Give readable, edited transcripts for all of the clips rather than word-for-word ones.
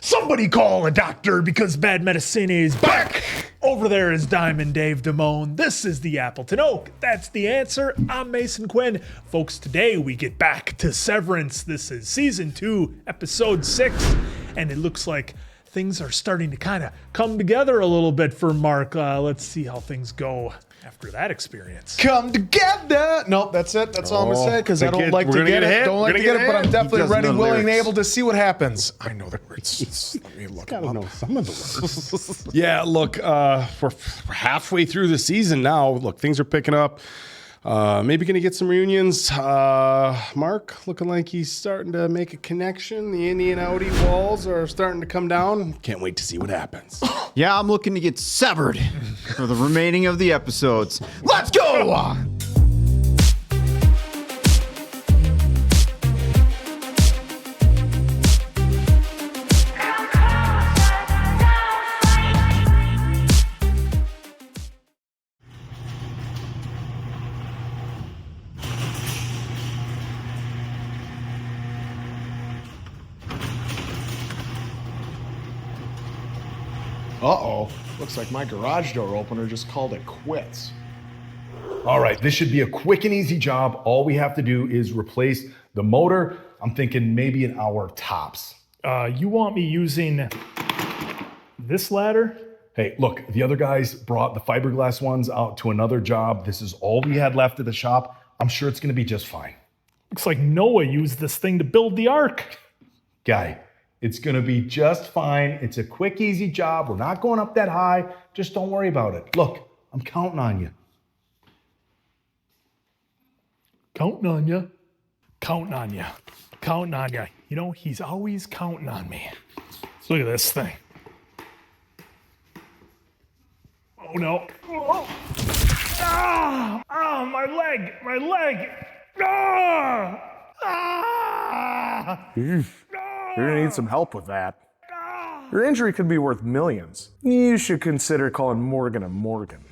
Somebody call a doctor because bad medicine is back. Over there is Diamond Dave Damone. This is the Appleton Oak. That's the answer. I'm Mason Quinn. Folks, today we get back to Severance. This is season 2, episode 6, and it looks like things are starting to kind of come together a little bit for Mark. Let's see how things go after that experience. Come together. Nope, that's it. That's all I'm going to say, because I don't like to get it. Don't like to get it, but I'm definitely ready, willing, and able to see what happens. I know the words. Let me look. Gotta know some of the words. Yeah, look, we're halfway through the season now. Look, things are picking up. Maybe going to get some reunions. Mark, looking like he's starting to make a connection. The innie and outie walls are starting to come down. Can't wait to see what happens. Yeah, I'm looking to get severed for the remaining of the episodes. Let's go! Uh-oh. Looks like my garage door opener just called it quits. All right, this should be a quick and easy job. All we have to do is replace the motor. I'm thinking maybe an hour tops. You want me using this ladder? Hey, look, the other guys brought the fiberglass ones out to another job. This is all we had left at the shop. I'm sure it's gonna be just fine. Looks like Noah used this thing to build the ark. Guy, it's gonna be just fine. It's a quick, easy job. We're not going up that high. Just don't worry about it. Look, I'm counting on you. Counting on you. Counting on you. Counting on you. You know, he's always counting on me. Let's look at this thing. Oh no. Oh. Ah, my leg. My leg. Ah! Ah! You're gonna need some help with that. Your injury could be worth millions. You should consider calling Morgan & Morgan.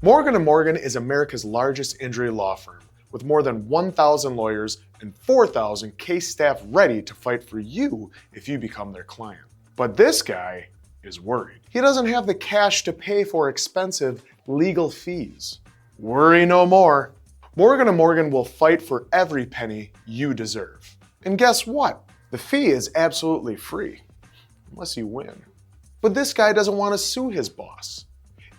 Morgan & Morgan is America's largest injury law firm, with more than 1,000 lawyers and 4,000 case staff ready to fight for you if you become their client. But this guy is worried. He doesn't have the cash to pay for expensive legal fees. Worry no more. Morgan & Morgan will fight for every penny you deserve. And guess what? The fee is absolutely free, unless you win. But this guy doesn't want to sue his boss,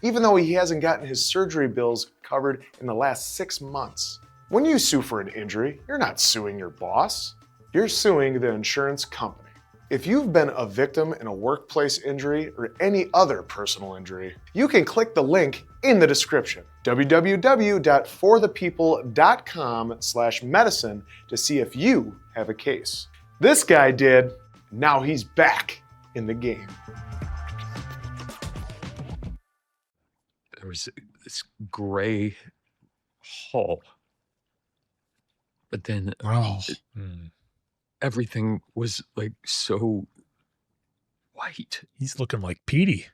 even though he hasn't gotten his surgery bills covered in the last 6 months. When you sue for an injury, you're not suing your boss. You're suing the insurance company. If you've been a victim in a workplace injury or any other personal injury, you can click the link in the description, www.forthepeople.com/medicine, to see if you have a case. This guy did, now he's back in the game. There was this gray hull, but then everything was like so white. He's looking like Petey.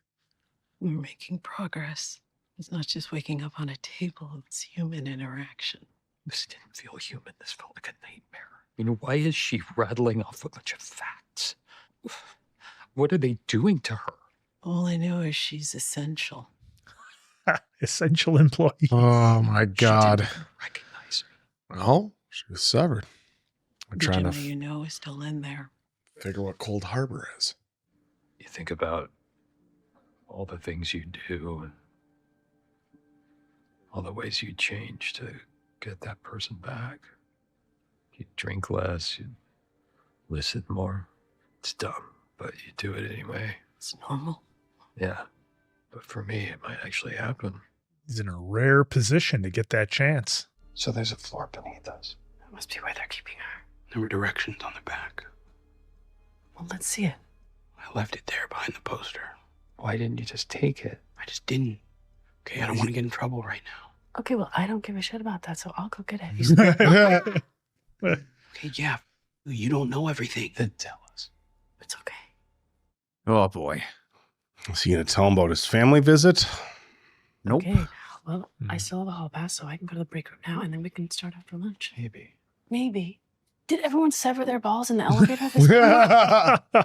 We're making progress. It's not just waking up on a table, it's human interaction. This didn't feel human. This felt like a nightmare. I mean, why is she rattling off a bunch of facts? What are they doing to her? All I know is she's essential. Essential employee. Oh my God. She didn't recognize me. Well, she was severed. I'm The trying Gemma to you know is still in there. figure what Cold Harbor is. You think about all the things you do and all the ways you change to get that person back. You'd drink less, you'd listen more. It's dumb, but you do it anyway. It's normal. Yeah, but for me, it might actually happen. He's in a rare position to get that chance. So there's a floor beneath us. That must be where they're keeping her. There were directions on the back. Well, let's see it. I left it there behind the poster. Why didn't you just take it? I just didn't. Okay, I don't want to get in trouble right now. Okay, well, I don't give a shit about that, so I'll go get it. Okay, yeah. You don't know everything. Then tell us. It's okay. Oh boy. Is he going to tell him about his family visit? Nope. Okay, well, I still have a hall pass, so I can go to the break room now, and then we can start after lunch. Maybe. Maybe. Did everyone sever their balls in the elevator this time?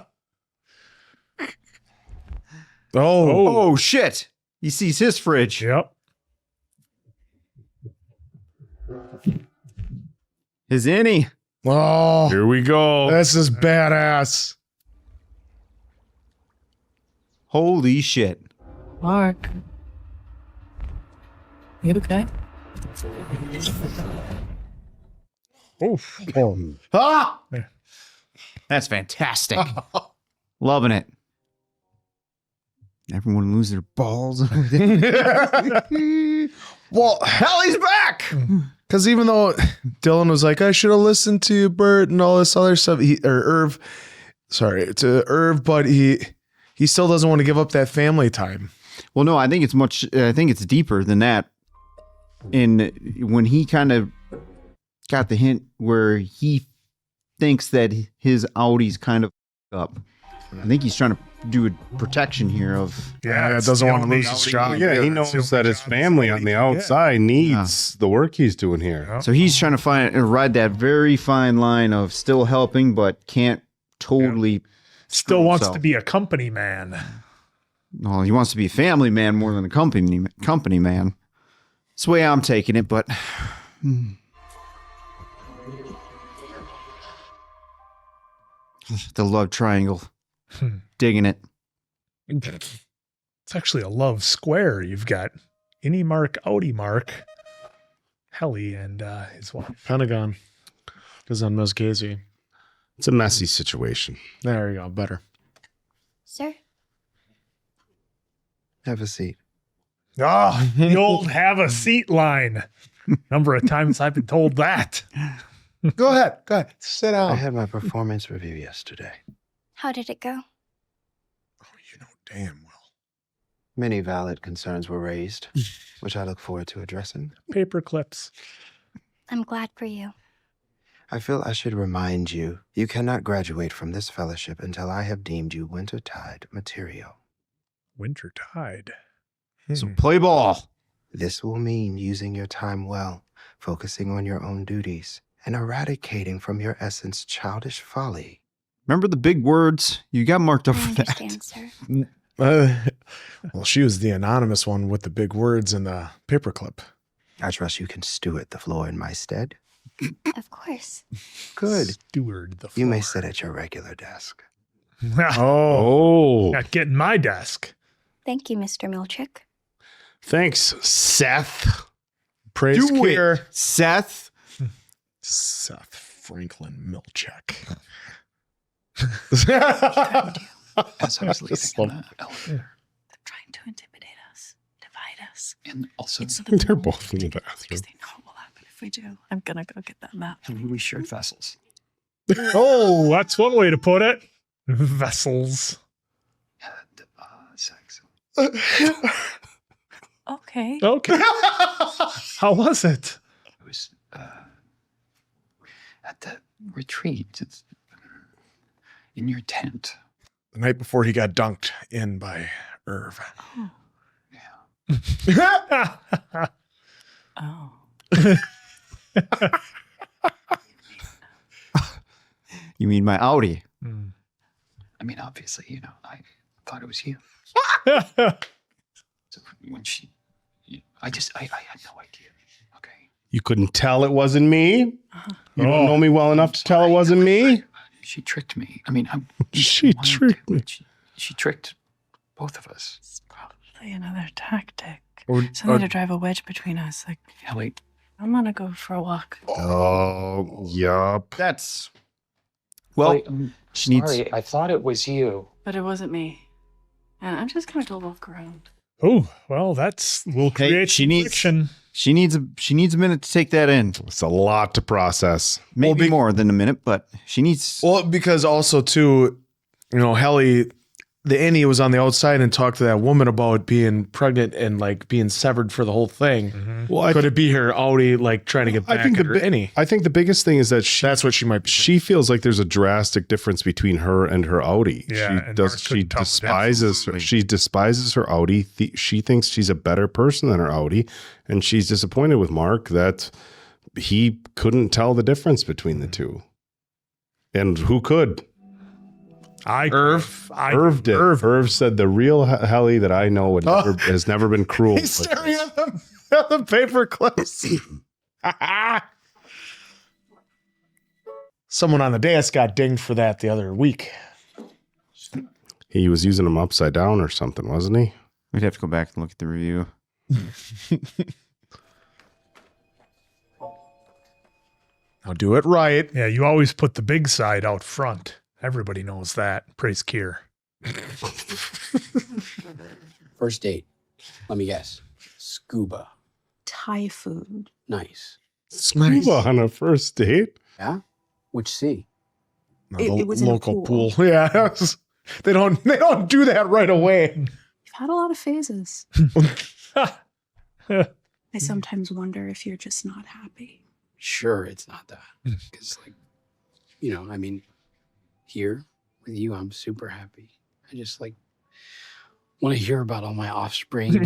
Oh, shit. He sees his fridge. Yep. His innie. Oh, Here we go. this is badass. Holy shit. Mark. You okay? Oof. Ah! That's fantastic. Loving it. Everyone lose their balls. Well, Helly's back. because even though Dylan was like, I should have listened to Bert and all this other stuff, Irv, but he still doesn't want to give up that family time. Well, no, I think it's deeper than that. And when he kind of got the hint where he thinks that his outies kind of up, I think he's trying to do a protection here of. Yeah, doesn't want to lose his job. Yeah, he knows that his family on the outside needs the work he's doing here. So he's trying to ride that very fine line of still helping, but can't totally. Still wants himself. to be a company man. No, he wants to be a family man more than a company man. That's the way I'm taking it, but. The love triangle. Digging it. It's actually a love square. You've got innie Mark, outie Mark, Helly, and his wife. Pentagon. Because on Ms. Casey. It's a messy situation. There you go. Better. Sir? Have a seat. Ah, the old have a seat line. Number of times I've been told that. Go ahead. Sit I down. had my performance review yesterday. How did it go? Oh, you know damn well. Many valid concerns were raised, which I look forward to addressing. Paper clips. I'm glad for you. I feel I should remind you, you cannot graduate from this fellowship until I have deemed you wintertide material. Winter tide. So play ball. This will mean using your time well, focusing on your own duties, and eradicating from your essence childish folly. Remember the big words? You got marked up I for that. understand, sir. Well, she was the anonymous one with the big words and the paperclip. I trust you can steward the floor in my stead. Of course. Good. Steward the floor. You may sit at your regular desk. Oh, Not getting my desk. Thank you, Mr. Milchick. thanks, Seth. Praise Do care. it, Seth. Seth Franklin Milchick. As I was leaving in the elevator. They're trying to intimidate us, divide us. And also, It's so that They're we both in the won't bathroom. because they know what will happen if we do. I'm gonna go get that map. I mean, we shared vessels. Oh, that's one way to put it. Vessels. Had sex. Okay. Okay. How was it? It was at the retreat. It's in your tent. The night before he got dunked in by Irv. Oh. You mean my outie? I mean, obviously, you know, I thought it was you. So when I had no idea. Okay. You couldn't tell it wasn't me? You don't know me well enough to tell it wasn't me? She tricked me. I mean, She tricked me. She tricked both of us. It's probably another tactic. Or- Something to drive a wedge between us. Like, Helly, I'm gonna go for a walk. Oh, yup. That's. Well, Helly, I'm she needs. sorry. I thought it was you. But it wasn't me. And I'm just gonna go walk around. Oh, well, will create she needs- friction. She needs a minute to take that in. It's a lot to process. Maybe more than a minute, but she needs. Well, because also too, Helly, the innie was on the outside and talked to that woman about being pregnant and like being severed for the whole thing. Well, Could it be her outie like trying to get back at her innie? I think the biggest thing is that That's what she might be. she feels like there's a drastic difference between her and her outie. Yeah, and Mark she couldn't tell the despises her, she despises her outie. She thinks she's a better person than her outie, and she's disappointed with Mark that he couldn't tell the difference between the two. And who could? Irv did. Irv said the real Helly that I know has never been cruel. He's staring at the paper clips. Someone on the dais got dinged for that the other week. He was using them upside down or something, wasn't he? We'd have to go back and look at the review. Now do it right. Yeah, you always put the big side out front. Everybody knows that. Praise Kier. First date. Let me guess. Scuba. Thai food. Nice. Scuba on a first date? Yeah? Which sea? No, It was in a local pool. pool. Yeah. They don't do that right away. You've had a lot of phases. I sometimes wonder if you're just not happy. Sure, it's not that. Because, like, you know, I mean, here with you, I'm super happy. I just, like, want to hear about all my offspring.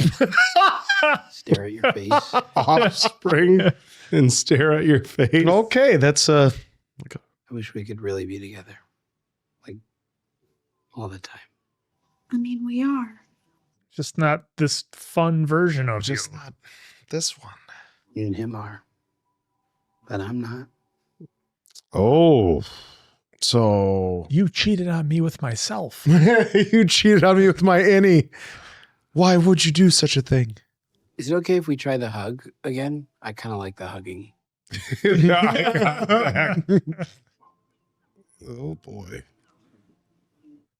Stare at your face. Offspring and stare at your face. Okay, that's I wish we could really be together. Like, all the time. I mean, we are. Just not this fun version of just you. not this one. You and him are. But I'm not. Oh. So You cheated on me with myself. you cheated on me with my innie. Why would you do such a thing? Is it okay if we try the hug again? I kind of like the hugging. Oh boy.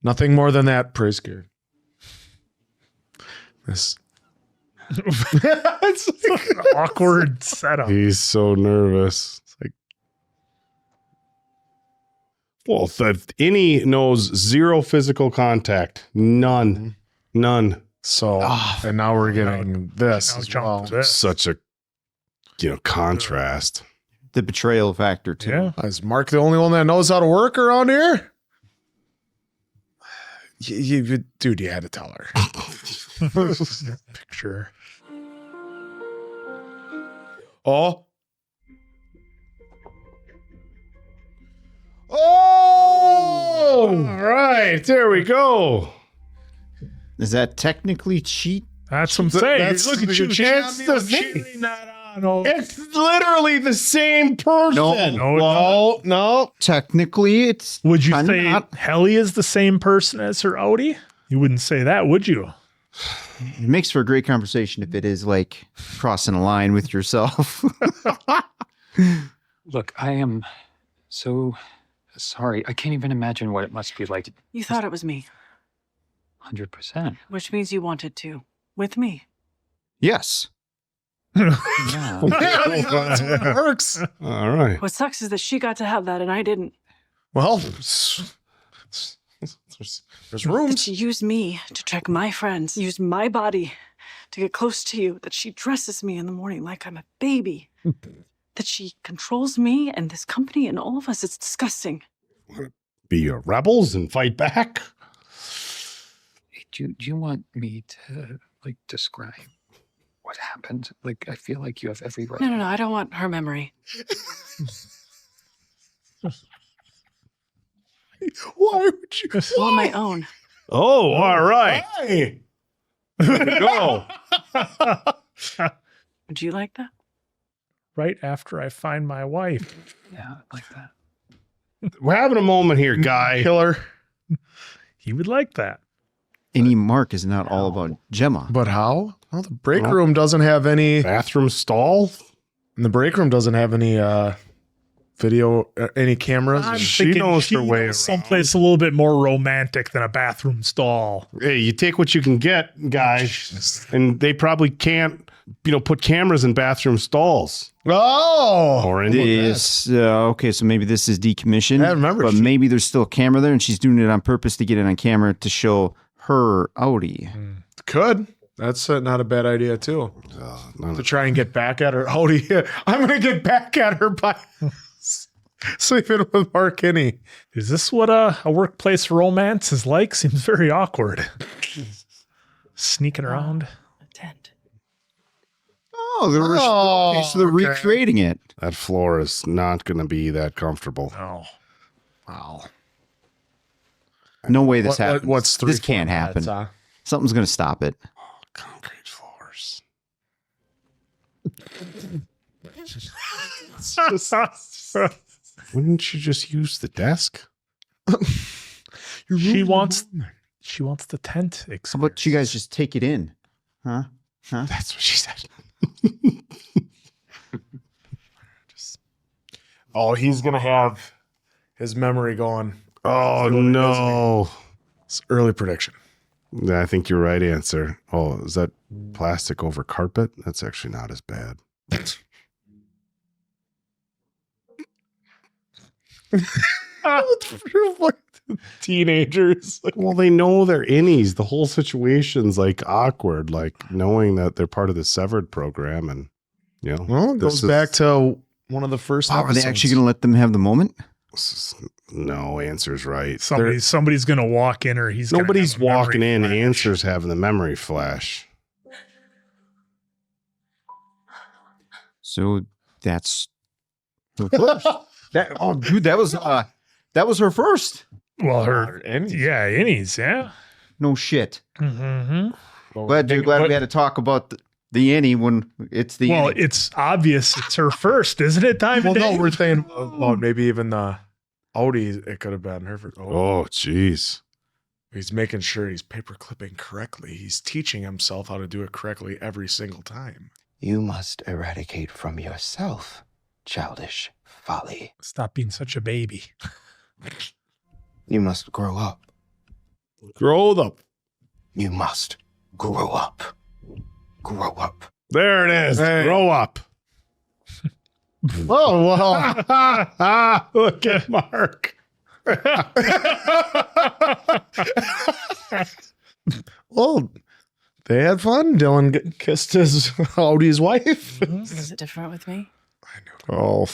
Nothing more than that, praise God. This It's like an awkward setup. He's so nervous. It's like, well, the innie knows zero physical contact. None. so and now we're getting this Now as jump well. to this. Such a contrast. The betrayal factor, too. Yeah. Is Mark the only one that knows how to work around here? Dude, you had to tell her. Picture. Oh. All right, there we go. Is that technically cheat? That's what I'm saying. That's Look at the you. chance cheating to on me. see. Cheating that on. Oh. It's literally the same person. No. Technically, it's Would you kinda say not. Helly is the same person as her outie? You wouldn't say that, would you? It makes for a great conversation if it is like crossing a line with yourself. Look, I am so sorry. I can't even imagine what it must be like. You thought it was me, 100%. which means you wanted to. With me. Yes. Yeah. That's how it works. All right. What sucks is that she got to have that and I didn't. Well, there's That rooms. she used me to track my friends, used my body to get close to you, that she dresses me in the morning like I'm a baby, that she controls me and this company and all of us. It's disgusting. Be rebels and fight back. Do you want me to, like, describe what happened? Like, I feel like you have every right. No, I don't want her memory. Why would you? All on my own. Oh, all right. Hey. Go. Would you like that? Right after I find my wife. Yeah, like that. We're having a moment here, guy. Killer. He would like that. Any mark is not all about Gemma. But how? Well, the break room doesn't have any. Bathroom stall. And the break room doesn't have any video, any cameras. I'm She thinking knows she her way knows someplace a little bit more romantic than a bathroom stall. Hey, you take what you can get, guys. And they probably can't, put cameras in bathroom stalls. Oh, Or in This, okay, so maybe this is decommissioned. I remember But she- maybe there's still a camera there and she's doing it on purpose to get it on camera to show her outie. could. That's not a bad idea too. none To of- try and get back at her. Oh, yeah. I'm going to get back at her by sleeping with Mark Kinney. Is this what a workplace romance is like? Seems very awkward. Sneaking around. A tent. Oh, so they're okay. recreating it. That floor is not going to be that comfortable. No. Wow. No way this happens. What's this can't happen. Something's going to stop it. Concrete floors. Wouldn't you just use the desk? She wants the tent experience. How about you guys just take it in? Huh? That's what she said. Oh, he's gonna have his memory going. Oh no. It's early prediction. Yeah, I think you're right answer. Oh, is that plastic over carpet? That's actually not as bad. Teenagers. Well, they know they're innies. The whole situation's like awkward, like knowing that they're part of the Severed program, and you know, Well, it goes back to one of the first Are episodes. they actually going to let them have the moment? No, answer's right. Somebody's going to walk in, or he's gonna Nobody's have a memory walking in. flash. Answer's having the memory flash. So that's her first. Dude, that was her first. Well, innies, yeah. No shit. Mm-hmm. Glad we had to talk about the innie when it's the Well, innie. it's obvious it's her first, isn't it? Well, no, we're saying about maybe even the outies. It could have been her first. Oh, jeez. He's making sure he's paper clipping correctly. He's teaching himself how to do it correctly every single time. You must eradicate from yourself childish folly. Stop being such a baby. You must grow up. Grow up. You must grow up. Grow up. There it is. Hey. Grow up. Oh, wow. Look at Mark. Well, they had fun. Dylan kissed his Audie's wife. Is it different with me? Oh,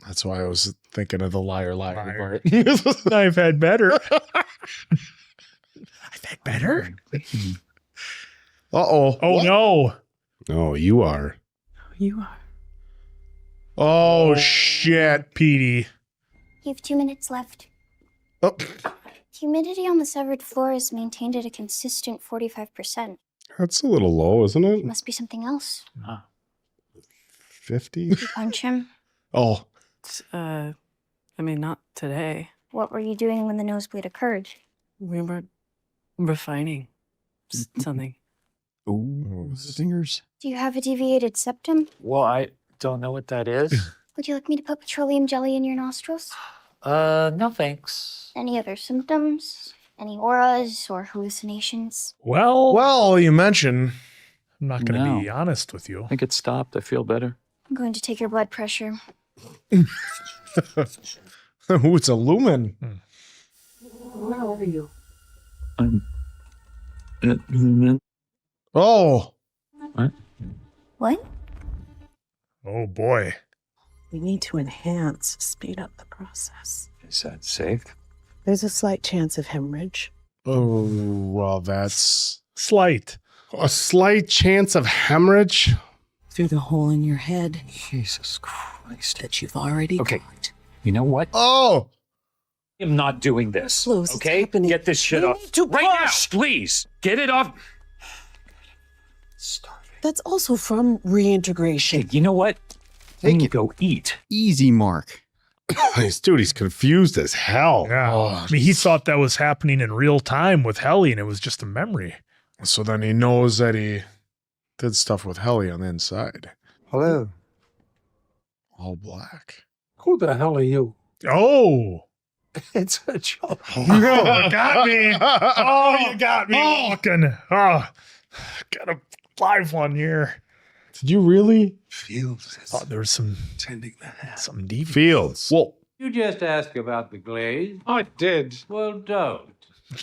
that's why I was thinking of the liar part. I've had better. I've had better. Uh-oh. Oh, no. no, you are. You are. Oh, shit. Petey. You have 2 minutes left. Oh. Humidity on the severed floor is maintained at a consistent 45%. That's a little low, isn't It it? must be something else. 50? You punch him. Oh. I mean, not today. What were you doing when the nosebleed occurred? We were refining something. Ooh, stingers. Do you have a deviated septum? Well, I don't know what that is. Would you like me to put petroleum jelly in your nostrils? No thanks. Any other symptoms? Any auras or hallucinations? Well, you mentioned. I'm not going to No. be honest with you. I think it stopped. I feel better. I'm going to take your blood pressure. Ooh, it's a Lumon. Where are you? I'm at Lumon. Oh. What? What? Oh, boy. We need to enhance, speed up the process. Is that safe? There's a slight chance of hemorrhage. Oh, well, that's Slight. A slight chance of hemorrhage? Through the hole in your head Jesus Christ. that you've already Okay. got. You know what? Oh. I'm not doing this. Close, it's Okay? happening. Get this shit You off. need to right now, push. please. Get it off. Starving. That's also from reintegration. Hey, you know what? I need to go eat. Easy, Mark. Dude, he's confused as hell. Yeah. I mean, he thought that was happening in real time with Helly, and it was just a memory. So then he knows that he did stuff with Helly on the inside. Hello. All black. Who the hell are you? Oh. It's a joke. You got me. Oh, you got me walking. Oh, got a live one here. Did you really? Fields is Thought there was some tending the hat. some deviant. Fields. Well, You just asked about the glaze. I did. Well, don't.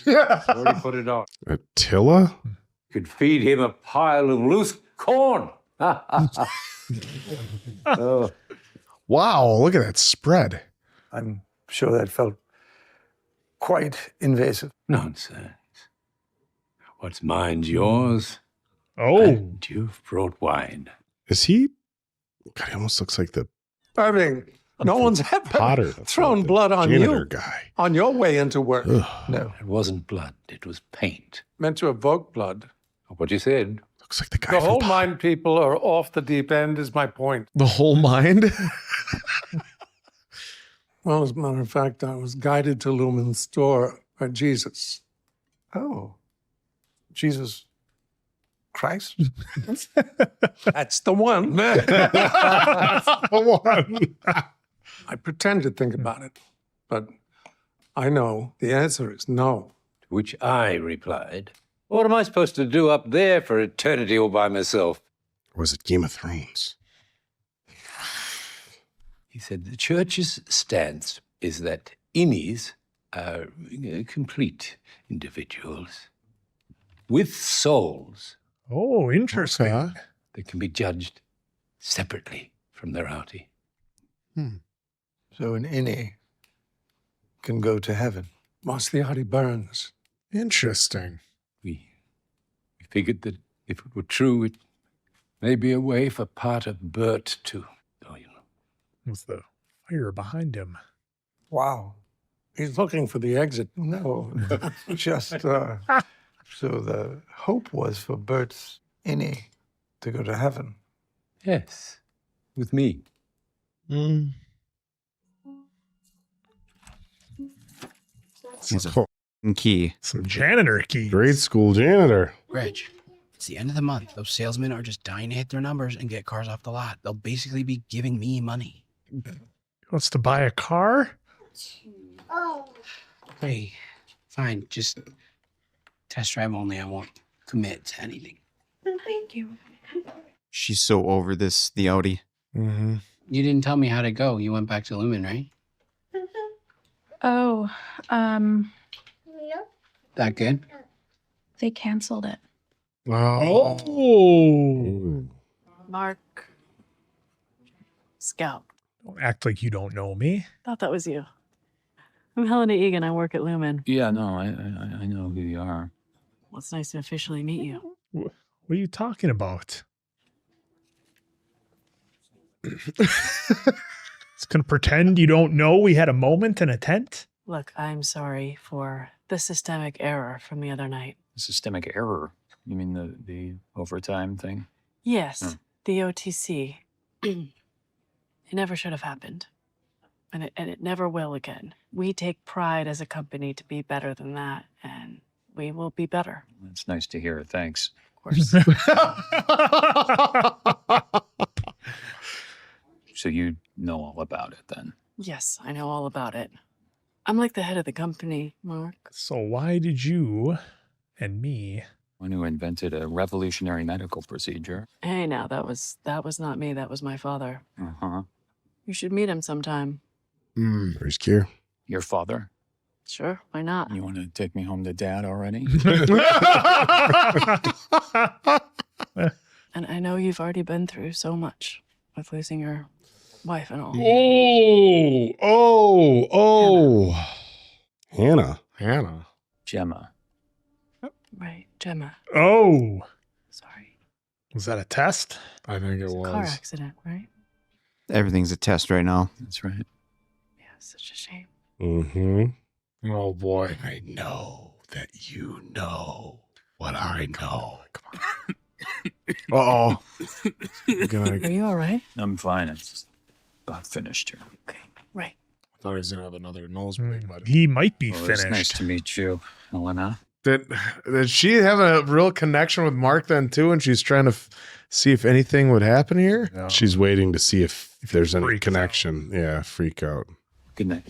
Already put it on. Attila? Could feed him a pile of loose corn. Oh. wow, look at that spread. I'm sure that felt quite invasive. Nonsense. What's mine's yours. Oh. And you've brought wine. Is he? God, he almost looks like the Irving, no one's ever Potter, thrown blood on janitor you guy. on your way into work. No, it wasn't blood. It was paint. Meant to evoke blood. What you said. Looks like the guy The from whole mind people are off the deep end is my point. The whole mind? Well, as a matter of fact, I was guided to Lumon's store by Jesus. Oh. Jesus Christ? That's the one. I pretend to think about it, but I know the answer is no. To which I replied, what am I supposed to do up there for eternity all by myself? Or was it Game of Thrones? He said, the church's stance is that innies are complete individuals with souls. Oh, interesting. Okay. That can be judged separately from their outie. So an innie can go to heaven. Mosliati burns. Interesting. We figured that if it were true, it may be a way for part of Bert to, Was the fire behind him? Wow. He's looking for the exit. No, just so the hope was for Bert's innie to go to heaven. Yes, with me. He's a f***ing key. Some janitor keys. Grade school janitor. Reg, it's the end of the month. Those salesmen are just dying to hit their numbers and get cars off the lot. They'll basically be giving me money. He wants to buy a car? Hey, fine. Just test drive only. I won't commit to anything. Thank you. She's so over this, the Audi. Mm-hmm. You didn't tell me how to go. You went back to Lumon, right? Oh, That good? they canceled it. Oh. Mark. Scout. Don't act like you don't know me. Thought that was you. I'm Helena Egan. I work at Lumon. Yeah, no, I know who you are. Well, it's nice to officially meet you. What are you talking about? It's gonna pretend you don't know we had a moment in a tent? Look, I'm sorry for the systemic error from the other night. Systemic error. You mean the overtime thing? Yes, the OTC. It never should have happened. And it never will again. We take pride as a company to be better than that, and we will be better. That's nice to hear. Thanks. Of course. So you know all about it then? Yes, I know all about it. I'm like the head of the company, Mark. So why did you and me? One who invented a revolutionary medical procedure. Hey, now that was not me. That was my father. Uh-huh. You should meet him sometime. Where's Kier? Your father? Sure, why not? You want to take me home to Dad already? And I know you've already been through so much with losing your wife and all. Oh. Hannah. Gemma. Right, Gemma. Oh. Sorry. Was that a test? I think it Car accident, right? Everything's a test right now. That's right. Yeah, such a shame. Mm-hmm. Oh boy. I know that you know what I know. Come on. Are you all right? I'm fine. It's just about finished here. Okay, right. I thought he was gonna have another nosebleed, but He might be Well, finished. It's nice to meet you, Helena. did she have a real connection with Mark then too? And she's trying to see if anything would happen here. No. She's waiting to see if there's any connection. Yeah, freak out. Good night.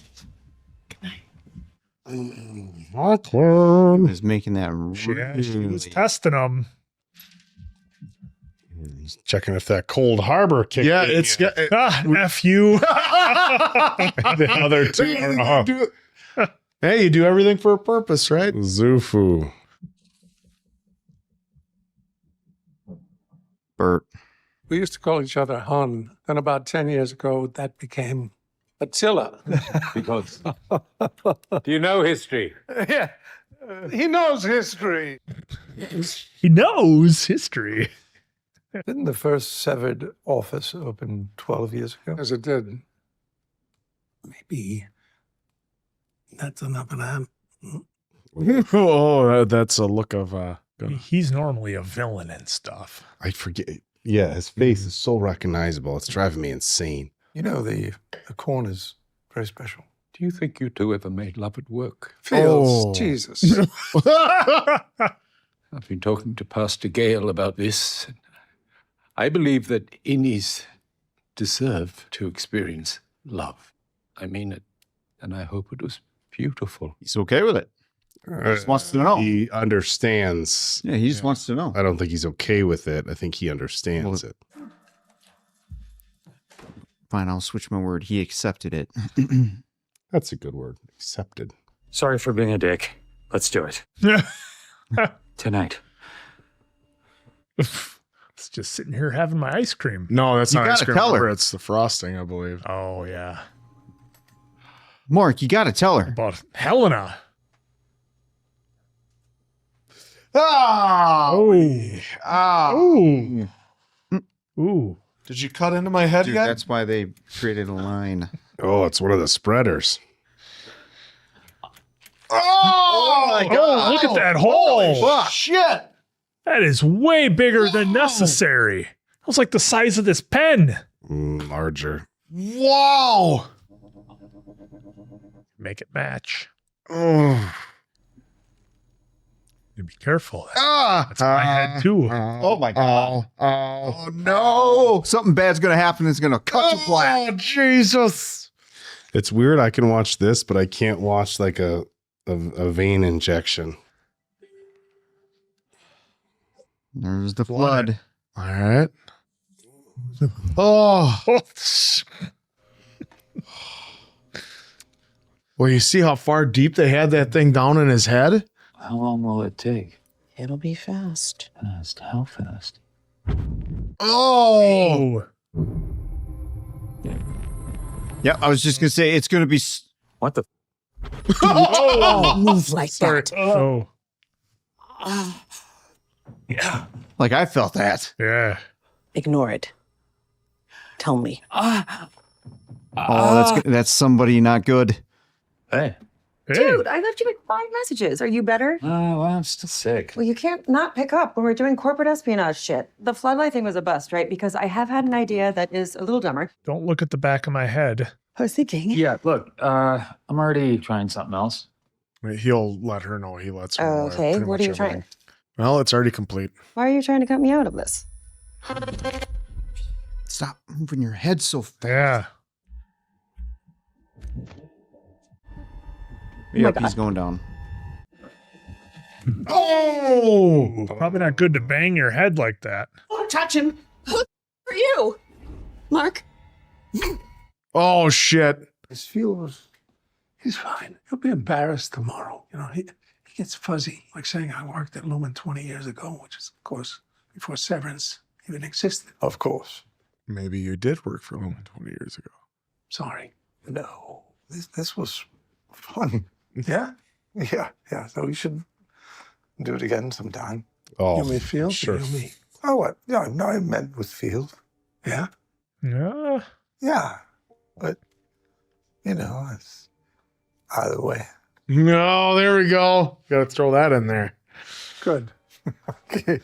Is making that Yeah, she was really- testing him. He's checking if that Cold Harbor kicked Yeah, in it's yet. F you. The other two are off. Hey, you do everything for a purpose, right? Zufu. Bert. We used to call each other Hun. Then about 10 years ago, that became Attila. Because do you know history? Yeah. He knows history. He knows history. Didn't the first severed office open 12 years ago? As it did. Maybe that's another man. Oh, that's a look of. He's normally a villain and stuff. I forget. Yeah, his face is so recognizable. It's driving me insane. You know, the corn is very special. Do you think you two ever made love at work? Feels, Jesus. I've been talking to Pastor Gale about this. I believe that innies deserve to experience love. I mean it, and I hope it was beautiful. He's okay with it. He just wants to know. He understands. Yeah, he just wants to know. I don't think he's okay with it. I think he understands it. Fine, I'll switch my word. He accepted it. That's a good word. Accepted. Sorry for being a dick. Let's do it. Tonight. It's just sitting here having my ice cream. No, that's You not ice gotta cream. tell her. Remember, it's the frosting, I believe. Oh, yeah. Mark, you got to tell her. About Helena. Oh. Ooh. Ooh. Did you cut into my head Dude, yet? that's why they created a line. Oh, it's one of the spreaders. Oh my Oh, look at that hole. Fuck. Shit. That is way bigger than necessary. That was like the size of this pen. Larger. Wow. Make it match. Oh. You be careful. That's my head too. Oh my God. Oh no. Something bad's going to happen. It's going to cut you black. Oh, Jesus. It's weird. I can watch this, but I can't watch like a vein injection. There's the flood. All right. Oh. Well, you see how far deep they had that thing down in his head? How long will it take? It'll be fast. Fast? How fast? Oh. Yeah, I was just going to say it's going to be. What the? Oh, move like that. Oh. Yeah. Like I felt that. Yeah. Ignore it. Tell me. Oh, that's somebody not good. Hey. Dude, I left you with 5 messages. Are you better? Well, I'm still sick. Well, you can't not pick up when we're doing corporate espionage shit. The floodlight thing was a bust, right? Because I have had an idea that is a little dumber. Don't look at the back of my head. I was thinking. Yeah, look, I'm already trying something else. He'll let her know. He lets her know. Okay, pretty what much are you trying? everything. Well, it's already complete. Why are you trying to cut me out of this? Stop moving your head so fast. Yeah. Yep, he's going down. Oh, probably not good to bang your head like that. Don't touch him. For you. Mark. Oh, shit. His feels, he's fine. He'll be embarrassed tomorrow. You know, he gets fuzzy, like saying I worked at Lumon 20 years ago, which is, of course, before Severance even existed. Of course. Maybe you did work for Lumon 20 years ago. Sorry. No, this was fun. Yeah? Yeah. So we should do it again sometime. Oh, You may feel? sure. You me. Oh, what? Yeah, no, I meant with field. Yeah? Yeah. Yeah. But, you know, it's either way. No, there we go. Got to throw that in there. Good. Okay.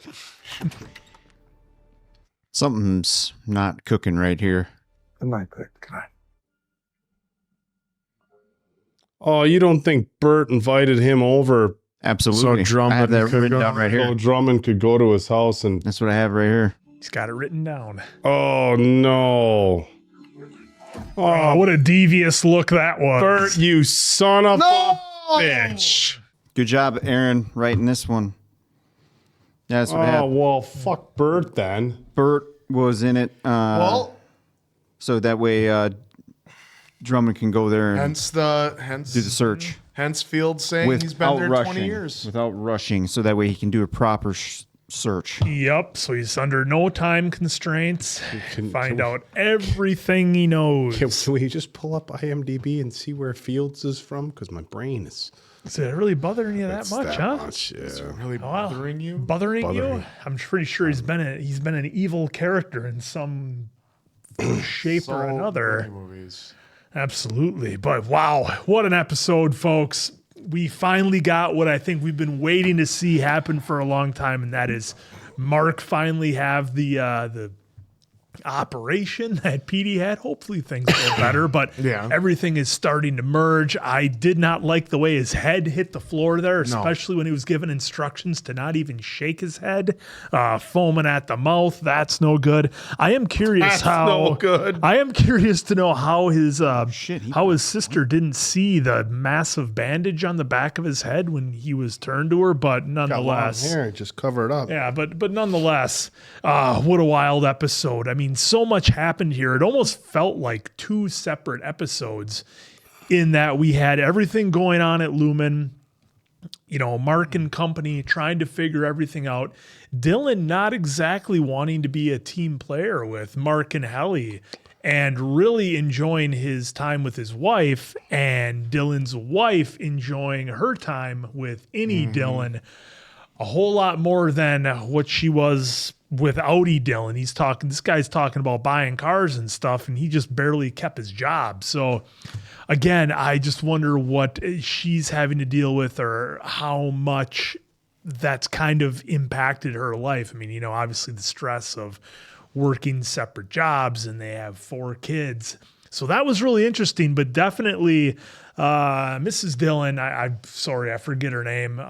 Something's not cooking right here. Good night, Vic. Good night. Oh, you don't think Bert invited him over? Absolutely. So Drummond I have that could written go, down right here. So Drummond could go to his house and. That's what I have right here. He's got it written down. Oh no! Oh, what a devious look that was. Bert, you son of a bitch! Good job, Aaron, writing this one. Yeah, that's what Oh happened. well, fuck Bert then. Bert was in it. Well, so that way Drummond can go there and hence do the search. Hence Field saying he's been there 20 years. Without rushing, so that way he can do a proper search. Yep. So he's under no time constraints. Find out everything he knows. Can we just pull up IMDb and see where Fields is from? Because my brain is. Is it really bothering you that much, huh? Much, yeah. Is it really bothering you? Bothering you? I'm pretty sure he's been an evil character in some shape or another. Many movies. Absolutely. But wow, what an episode, folks. We finally got what I think we've been waiting to see happen for a long time, and that is Mark finally have the operation that Petey had. Hopefully things go better, but everything is starting to merge. I did not like the way his head hit the floor there, especially when he was given instructions to not even shake his head, foaming at the mouth. That's no good. I am curious I am curious to know how his his sister didn't see the massive bandage on the back of his head when he was turned to her, but nonetheless. Got long hair, just cover it up. Yeah, but nonetheless, what a wild episode. I mean, so much happened here. It almost felt like two separate episodes in that we had everything going on at Lumon, Mark and company trying to figure everything out. Dylan not exactly wanting to be a team player with Mark and Helly and really enjoying his time with his wife, and Dylan's wife enjoying her time with Dylan a whole lot more than what she was with outie Dylan. This guy's talking about buying cars and stuff, and he just barely kept his job. So again, I just wonder what she's having to deal with or how much that's kind of impacted her life. I mean, obviously the stress of working separate jobs, and they have 4 kids. So that was really interesting, but definitely Mrs. Dylan, I'm sorry, I forget her name.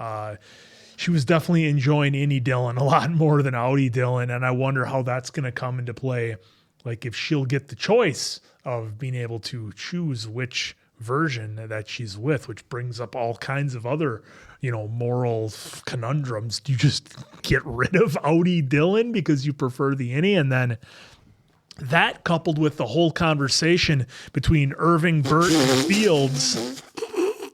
She was definitely enjoying Dylan a lot more than outie Dylan, and I wonder how that's going to come into play. Like if she'll get the choice of being able to choose which version that she's with, which brings up all kinds of other, moral conundrums. Do you just get rid of outie Dylan because you prefer the innie? And then that coupled with the whole conversation between Irving, Burt, and Fields.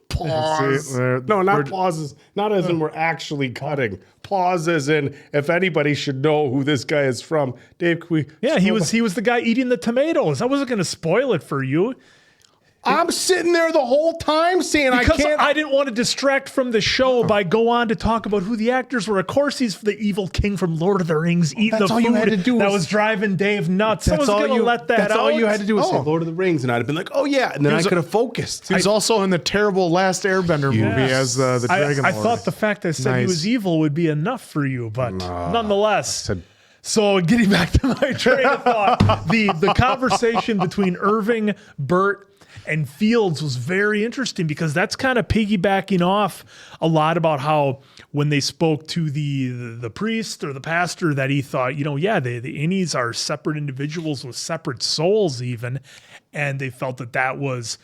Pause. No, not pauses. Not as in we're actually cutting. Pause as in if anybody should know who this guy is from. Dave, can we? Yeah, he was the guy eating the tomatoes. I wasn't going to spoil it for you. I'm sitting there the whole time saying because I can't. I didn't want to distract from the show by go on to talk about who the actors were. Of course, he's the evil king from Lord of the Rings eating the food you had to do that was driving Dave nuts. I was going to let that That's out. all you had to do was say Lord of the Rings, and I'd have been like, oh yeah, and then I could have focused. He was also in the terrible Last Airbender movie as the Dragon Lord. I thought the fact I said he was evil would be enough for you, but nonetheless. So getting back to my train of thought, the conversation between Irving, Burt, and Fields was very interesting because that's kind of piggybacking off a lot about how when they spoke to the priest or the pastor that he thought, the innies are separate individuals with separate souls even. And they felt that was,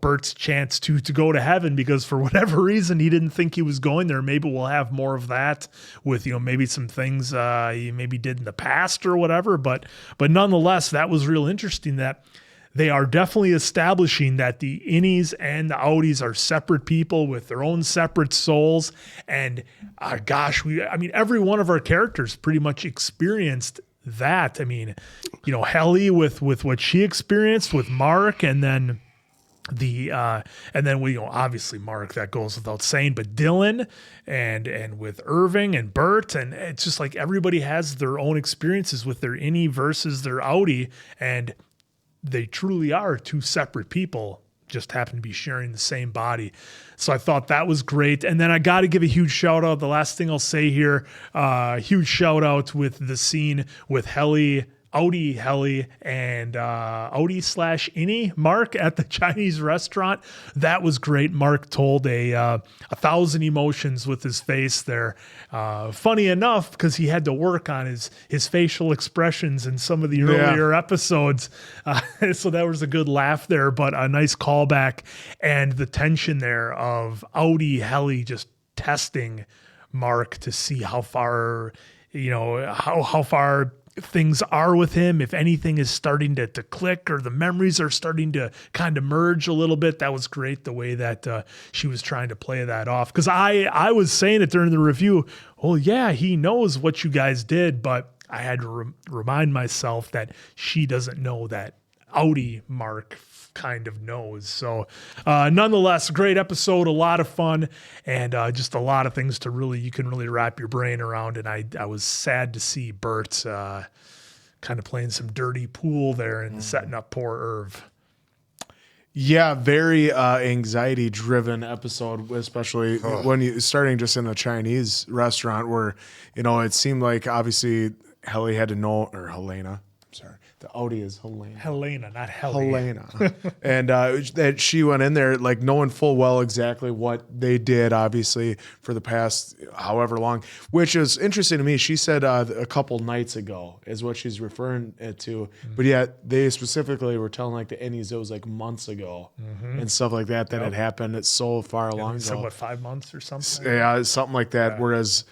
Bert's chance to go to heaven because for whatever reason, he didn't think he was going there. Maybe we'll have more of that with, maybe some things he maybe did in the past or whatever. But nonetheless, that was real interesting that they are definitely establishing that the innies and the outies are separate people with their own separate souls. And every one of our characters pretty much experienced that. I mean, Helly with what she experienced with Mark, and then obviously Mark, that goes without saying, but Dylan and with Irving and Burt, and it's just like everybody has their own experiences with their innie versus their outie, and they truly are two separate people, just happen to be sharing the same body. So I thought that was great. And then I got to give a huge shout out. The last thing I'll say here, huge shout out with the scene with Helly, Helly, and outie/innie Mark at the Chinese restaurant. That was great. Mark told a 1,000 emotions with his face there. Funny enough, because he had to work on his facial expressions in some of the earlier episodes. So that was a good laugh there, but a nice callback. And the tension there of Helly just testing Mark to see how far, how far things are with him, if anything is starting to click or the memories are starting to kind of merge a little bit. That was great, the way that she was trying to play that off. Because I was saying it during the review, oh yeah, he knows what you guys did, but I had to remind myself that she doesn't know that outie Mark kind of knows. So nonetheless, great episode, a lot of fun, and just a lot of things to you can really wrap your brain around. And I was sad to see Bert kind of playing some dirty pool there and setting up poor Irv. Yeah, very anxiety driven episode, especially when you starting just in a Chinese restaurant where, it seemed like obviously Helly had to know, or Helena, I'm sorry. The outie is Helena. Helena, not Helly. Helena. And that she went in there like knowing full well exactly what they did, obviously, for the past however long, which is interesting to me. She said a couple nights ago is what she's referring it to. But yet they specifically were telling like the innies it was like months ago and stuff like that had happened. It's so far along ago. What, 5 months or something? Yeah, something like that. Whereas...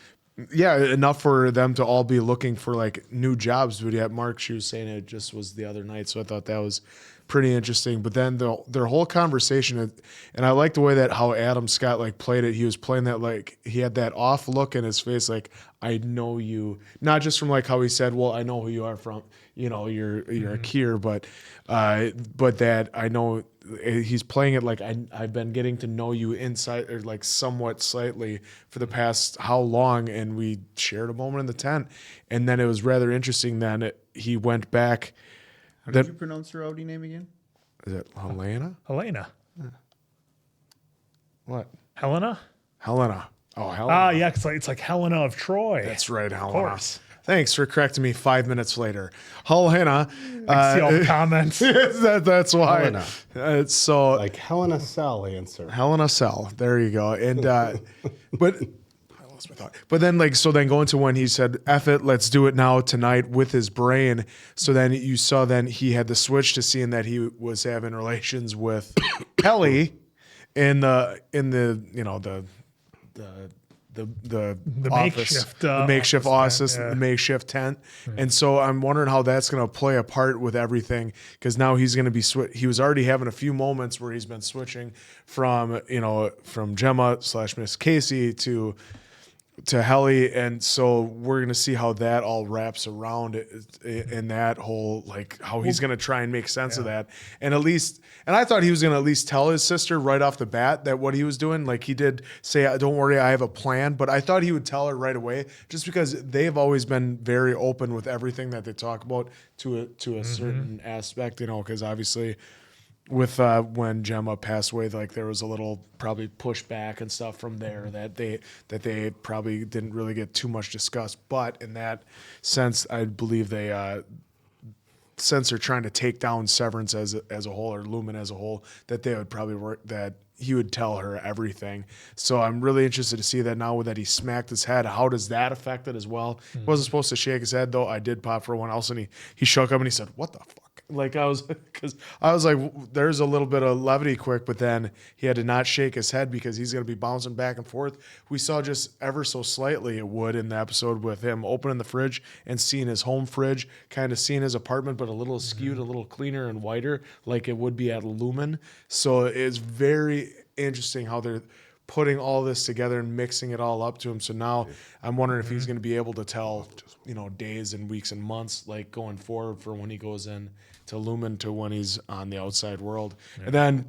yeah, enough for them to all be looking for like new jobs. But yet Mark, she was saying it just was the other night. So I thought that was pretty interesting. But then their whole conversation, and I like the way that how Adam Scott like played it. He was playing that like he had that off look in his face, like I know you, not just from like how he said, well, I know who you are from, you're a Kier, but that I know he's playing it like I've been getting to know you inside or like somewhat slightly for the past how long, and we shared a moment in the tent, and then it was rather interesting. Then he went back. How did you pronounce her outie name again? Is it Helena? Helena. What? Helena? Helena. Oh, Helena. Yeah, it's like Helena of Troy. That's right, Helena. Of course. Thanks for correcting me 5 minutes later. Helena. I see all the comments. That's why. Helena. So like Helena Cell answer. Helena Cell. There you go. And but I lost my thought. But then then going to when he said, F it, let's do it now tonight with his brain. So then you saw then he had the switch to seeing that he was having relations with Helly in the office, the makeshift office, the makeshift tent. And so I'm wondering how that's going to play a part with everything, because now he's going to be he was already having a few moments where he's been switching from Gemma / Miss Casey to Helly, and so we're gonna see how that all wraps around in that whole how he's gonna try and make sense of that, and I thought he was gonna at least tell his sister right off the bat that what he was doing. Like he did say, "Don't worry, I have a plan," but I thought he would tell her right away, just because they've always been very open with everything that they talk about to a certain aspect, because obviously. With when Gemma passed away, there was a little probably pushback and stuff from there that they probably didn't really get too much discussed. But in that sense, I believe they since they're trying to take down Severance as a whole, or Lumon as a whole, that they would probably work that he would tell her everything. So I'm really interested to see that now that he smacked his head. How does that affect it as well? He wasn't supposed to shake his head though. I did pop for one else, and he shook up and he said, "What the fuck?" Because I was like, there's a little bit of levity quick, but then he had to not shake his head because he's going to be bouncing back and forth. We saw just ever so slightly it would in the episode with him opening the fridge and seeing his home fridge, kind of seeing his apartment, but a little skewed, a little cleaner and whiter, like it would be at Lumon. So it's very interesting how they're putting all this together and mixing it all up to him. So now I'm wondering if he's going to be able to tell, days and weeks and months, going forward for when he goes in to Lumon to when he's on the outside world. Yeah. And then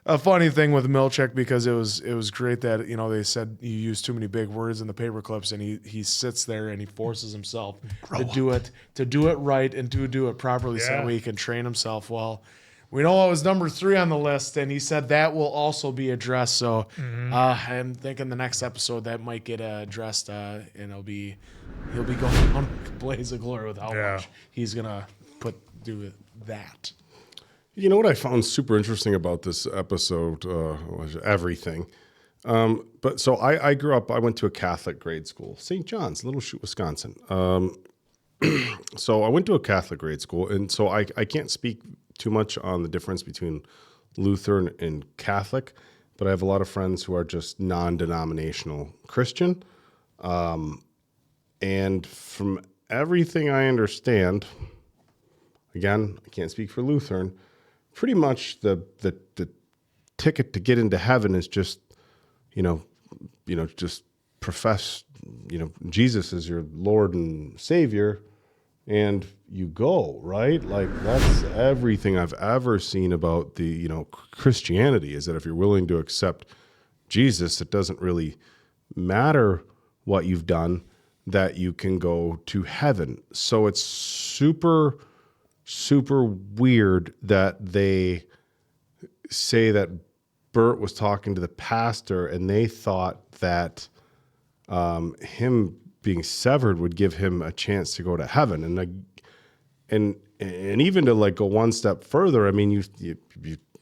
a funny thing with Milchek, because it was great that, they said you use too many big words in the paper clips, and he sits there and he forces himself to do it right and to do it properly so that way he can train himself well. We know what was number 3 on the list, and he said that will also be addressed. So I'm thinking the next episode that might get addressed, and he'll be going on a blaze of glory with how much he's gonna do with that. You know what I found super interesting about this episode was everything. But so I grew up. I went to a Catholic grade school, St. John's, Little Chute, Wisconsin. So I went to a Catholic grade school, and so I can't speak too much on the difference between Lutheran and Catholic, but I have a lot of friends who are just non-denominational Christian. And from everything I understand, again, I can't speak for Lutheran, pretty much the ticket to get into heaven is just, just profess, Jesus is your Lord and Savior, and you go, right? Like, that's everything I've ever seen about the, Christianity, is that if you're willing to accept Jesus, it doesn't really matter what you've done, that you can go to heaven. So it's super, super weird that they say that Bert was talking to the pastor and they thought that him being severed would give him a chance to go to heaven. And even to like go one step further, I mean, you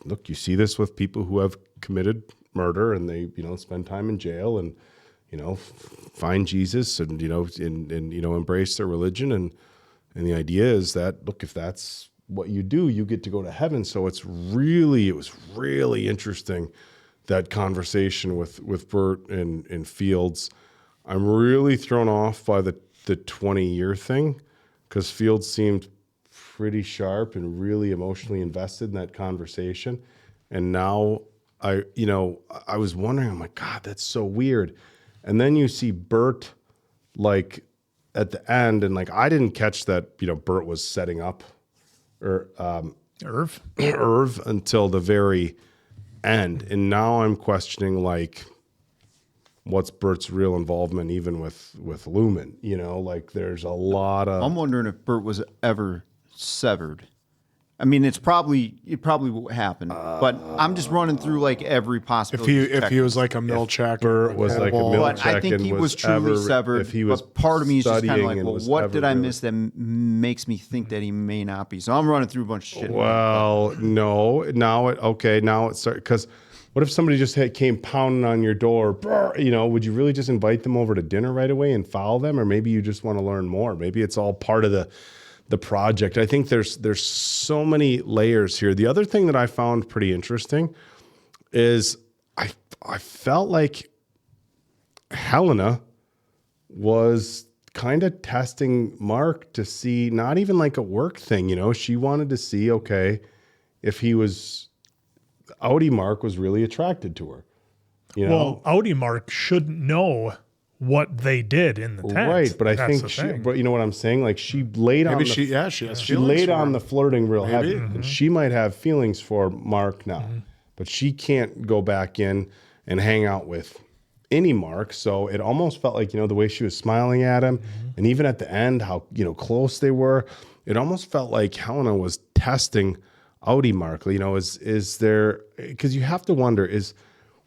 look, you see this with people who have committed murder and they, spend time in jail and, find Jesus and, embrace their religion. And the idea is that, look, if that's what you do, you get to go to heaven. So it was really interesting, that conversation with Bert and Fields. I'm really thrown off by the 20-year thing, because Fields seemed pretty sharp and really emotionally invested in that conversation. And now I was wondering, I'm like, God, that's so weird. And then you see Bert, like, at the end, and like, I didn't catch that, Bert was setting up Irv until the very end. And now I'm questioning, like, what's Bert's real involvement even with Lumon? Like, there's a lot of... I'm wondering if Bert was ever severed. I mean, it probably happened, but I'm just running through like every possibility. If he was like a Milchak, Bert was like a Milchak, but I think he was truly severed. If he was, but part of me is just kind of like, well, what did I really miss that makes me think that he may not be? So I'm running through a bunch of shit. Well, no, now it started, because what if somebody just came pounding on your door? Would you really just invite them over to dinner right away and foul them, or maybe you just want to learn more? Maybe it's all part of the project. I think there's so many layers here. The other thing that I found pretty interesting is I felt like Helena was kind of testing Mark to see, not even like a work thing, she wanted to see, okay, if he was, outie Mark was really attracted to her. Well, outie Mark shouldn't know what they did in the tent. Right, but I think but you know what I'm saying? Like, she laid on she has she feelings laid for on him. the flirting real heavy. Mm-hmm. And she might have feelings for Mark now, but she can't go back in and hang out with any Mark. So it almost felt like, the way she was smiling at him, and even at the end, how, close they were, it almost felt like Helena was testing outie Mark. Is there, because you have to wonder,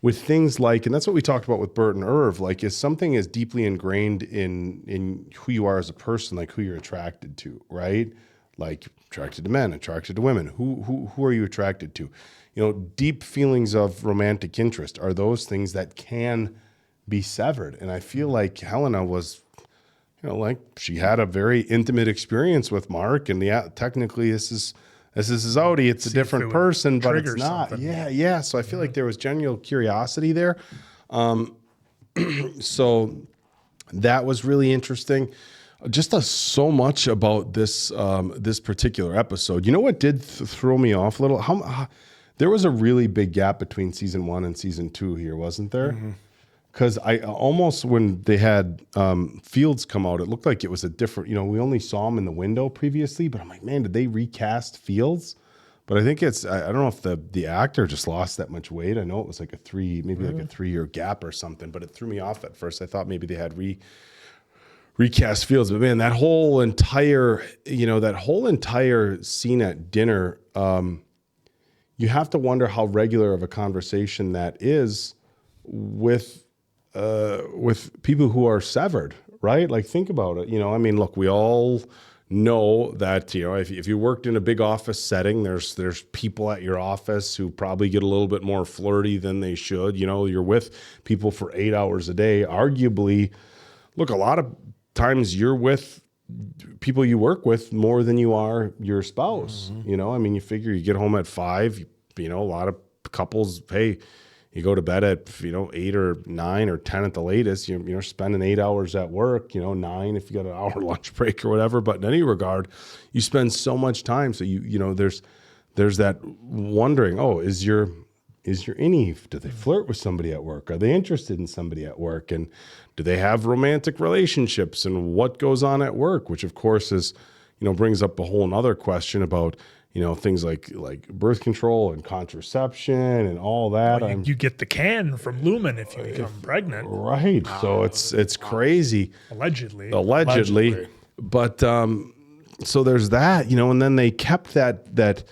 with things like, and that's what we talked about with Bert and Irv, like, is something as deeply ingrained in who you are as a person, like who you're attracted to, right? Like, attracted to men, attracted to women. Who are you attracted to? Deep feelings of romantic interest are those things that can be severed. And I feel like Helena was, like, she had a very intimate experience with Mark, and technically this is his outie. It's a different person, but it's not. Something. Yeah. So I feel like there was genuine curiosity there. So that was really interesting. Just so much about this this particular episode. You know what did throw me off a little? There was a really big gap between season 1 and season 2 here, wasn't there? Because I almost, when they had Fields come out, it looked like it was a different, we only saw him in the window previously, but I'm like, man, did they recast Fields? But I think I don't know if the actor just lost that much weight. I know it was like like a 3-year gap or something, but it threw me off at first. I thought maybe they had recast Fields, but man, that whole entire scene at dinner, you have to wonder how regular of a conversation that is with people who are severed, right? Like, think about it. Look, we all know that, if you worked in a big office setting, there's people at your office who probably get a little bit more flirty than they should. You're with people for 8 hours a day. Arguably, look, a lot of times you're with people you work with more than you are your spouse. You figure you get home at 5, a lot of couples, hey, you go to bed at 8 or 9 or 10 at the latest. You're spending 8 hours at work. 9 if you got an hour lunch break or whatever. But in any regard, you spend so much time. So there's that wondering. Oh, is your innie? Do they flirt with somebody at work? Are they interested in somebody at work? And do they have romantic relationships? And what goes on at work? Which of course is brings up a whole nother question about things like birth control and contraception and all that. Well, you get the can from Lumon if you become pregnant. Right. So it's crazy. Allegedly. But so there's that, and then they kept that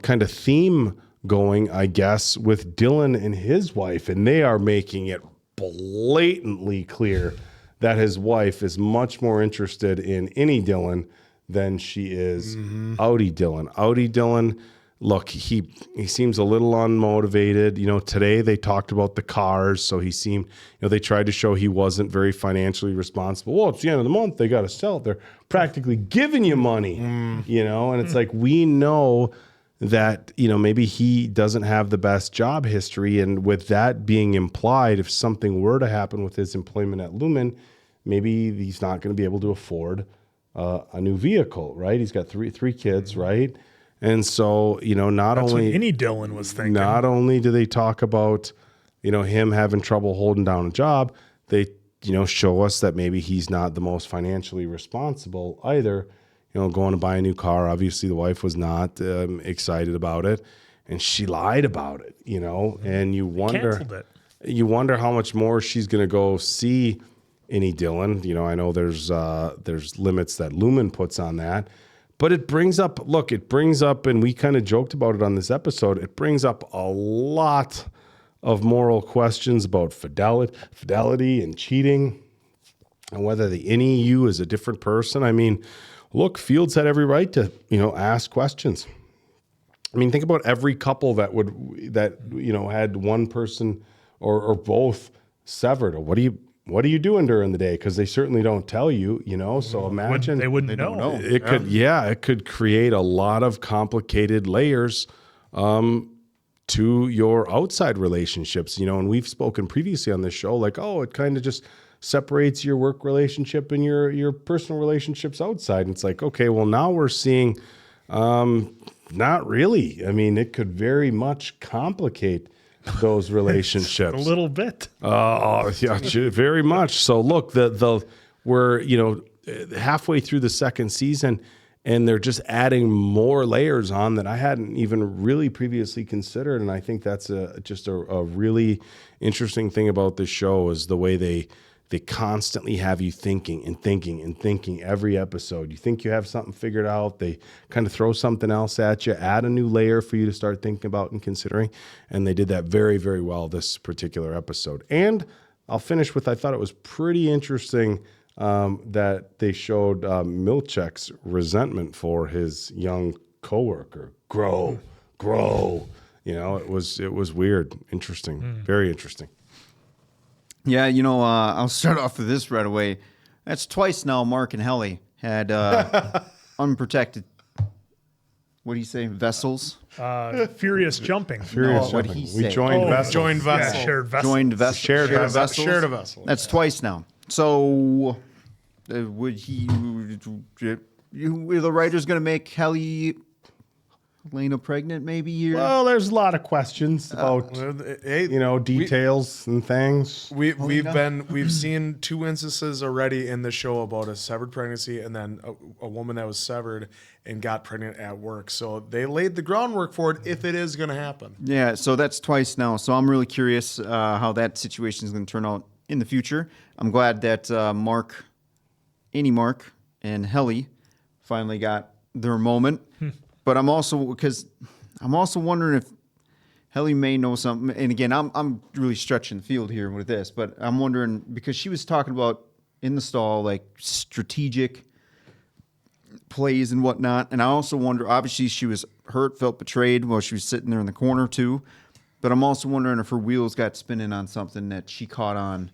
kind of theme going, I guess, with Dylan and his wife, and they are making it blatantly clear that his wife is much more interested in innie Dylan than she is outie Dylan. Outie Dylan, look, he seems a little unmotivated. Today they talked about the cars, so he seemed, they tried to show he wasn't very financially responsible. Well, it's the end of the month, they got to sell it. They're practically giving you money, and it's like, we know that, maybe he doesn't have the best job history. And with that being implied, if something were to happen with his employment at Lumon, maybe he's not going to be able to afford a new vehicle, right? He's got three kids, right? And so, That's what innie Dylan was thinking. Not only do they talk about, him having trouble holding down a job, they, show us that maybe he's not the most financially responsible either. Going to buy a new car. Obviously, the wife was not excited about it, and she lied about it. And you wonder how much more she's going to go see innie Dylan. I know there's limits that Lumon puts on that, but it brings up, and we kind of joked about it on this episode. It brings up a lot of moral questions about fidelity and cheating, and whether the innie you is a different person. I mean, look, Fields had every right to, ask questions. I mean, think about every couple that had one person or both severed. Or what are you doing during the day? Because they certainly don't tell you, So imagine they wouldn't know. It could create a lot of complicated layers to your outside relationships, and we've spoken previously on this show, like, oh, it kind of just separates your work relationship and your personal relationships outside. And it's like, okay, well, now we're seeing, not really. I mean, it could very much complicate those relationships. A little bit. Yeah, very much. So look, we're, halfway through the second season, and they're just adding more layers on that I hadn't even really previously considered. And I think that's just a really interesting thing about this show, is the way they constantly have you thinking and thinking and thinking every episode. You think you have something figured out, they kind of throw something else at you, add a new layer for you to start thinking about and considering. And they did that very, very well this particular episode. And I'll finish with, I thought it was pretty interesting that they showed Milchek's resentment for his young coworker. Grow. It was weird, interesting, very interesting. Yeah, I'll start off with this right away. That's twice now Mark and Helly had unprotected, what do you say, vessels? Furious jumping. What did he say? We joined vessels. Joined vessel. Yeah, shared vessel. Joined vessel. Shared vessels. Shared a vessel. That's twice now. So would the writer's going to make Helly Lena pregnant maybe here? Well, there's a lot of questions about details and things. We've seen 2 instances already in the show about a severed pregnancy, and then a woman that was severed and got pregnant at work. So they laid the groundwork for it if it is going to happen. Yeah, so that's twice now. So I'm really curious how that situation is going to turn out in the future. I'm glad that Mark and Helly finally got their moment. But I'm also wondering if Helly may know something. And again, I'm really stretching the field here with this, but I'm wondering, because she was talking about in the stall, like strategic plays and whatnot. And I also wonder, obviously she was hurt, felt betrayed while she was sitting there in the corner too. But I'm also wondering if her wheels got spinning on something that she caught on,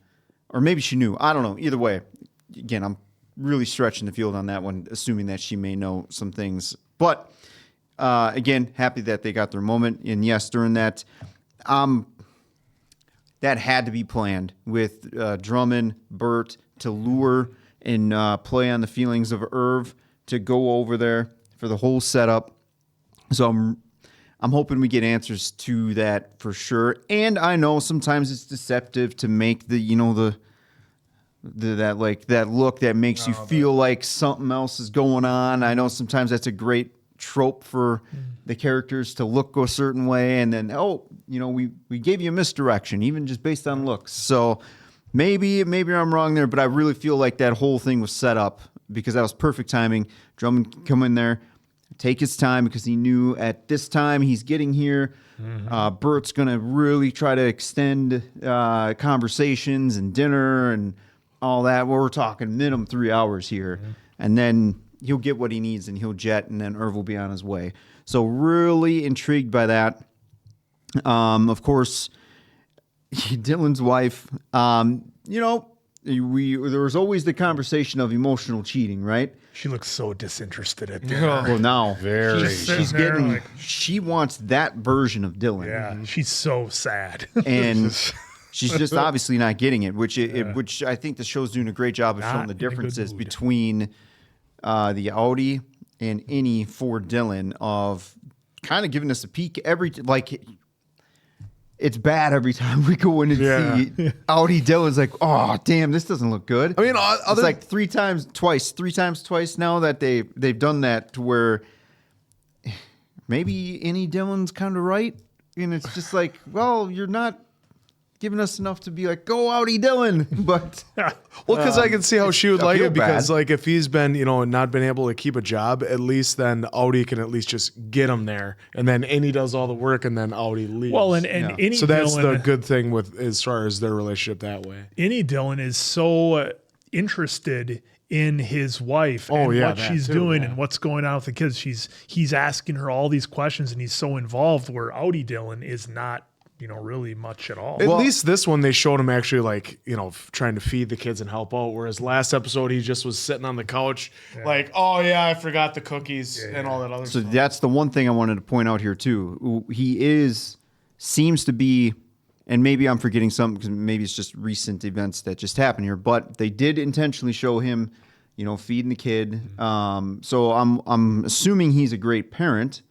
or maybe she knew. I don't know. Either way, again, I'm really stretching the field on that one, assuming that she may know some things. But again, happy that they got their moment. And yes, during that that had to be planned with Drummond, Bert to lure and play on the feelings of Irv to go over there for the whole setup. So I'm hoping we get answers to that for sure. And I know sometimes it's deceptive to make that look that makes you feel like something else is going on. I know sometimes that's a great trope for the characters to look a certain way, and then we gave you a misdirection even just based on looks. So maybe I'm wrong there, but I really feel like that whole thing was set up because that was perfect timing. Drummond can come in there, take his time because he knew at this time he's getting here. Bert's gonna really try to extend conversations and dinner and all that. Well, we're talking minimum 3 hours here, and then he'll get what he needs and he'll jet, and then Irv will be on his way. So really intrigued by that. Of course, Dylan's wife, there was always the conversation of emotional cheating, right? She looks so disinterested at Dylan. Well, now She's she wants that version of Dylan. Yeah, she's so sad. And she's just obviously not getting it, which I think the show's doing a great job of showing the differences between the outie and innie for Dylan, of kind of giving us a peek it's bad every time we go in and see outie Dylan's like, oh damn, this doesn't look good. I mean, it's like three times twice now that they've done that, to where maybe innie Dylan's kind of right, and it's just like, well, you're not giving us enough to be like, go outie Dylan. But well, because I can see how she would like it, because bad. like if he's been not been able to keep a job, at least then outie can at least just get him there, and then innie does all the work, and then outie leaves. Well, and innie so that's Dylan, the good thing with as far as their relationship that way. Innie Dylan is so interested in his wife and what she's doing and what's going on with the kids. He's asking her all these questions, and he's so involved, where outie Dylan is not really much at all. At least this one, they showed him actually trying to feed the kids and help out. Whereas last episode, he just was sitting on the couch like, oh yeah, I forgot the cookies and all that other stuff. So that's the one thing I wanted to point out here too. He seems to be, and maybe I'm forgetting something because maybe it's just recent events that just happened here, but they did intentionally show him, feeding the kid. So I'm assuming he's a great parent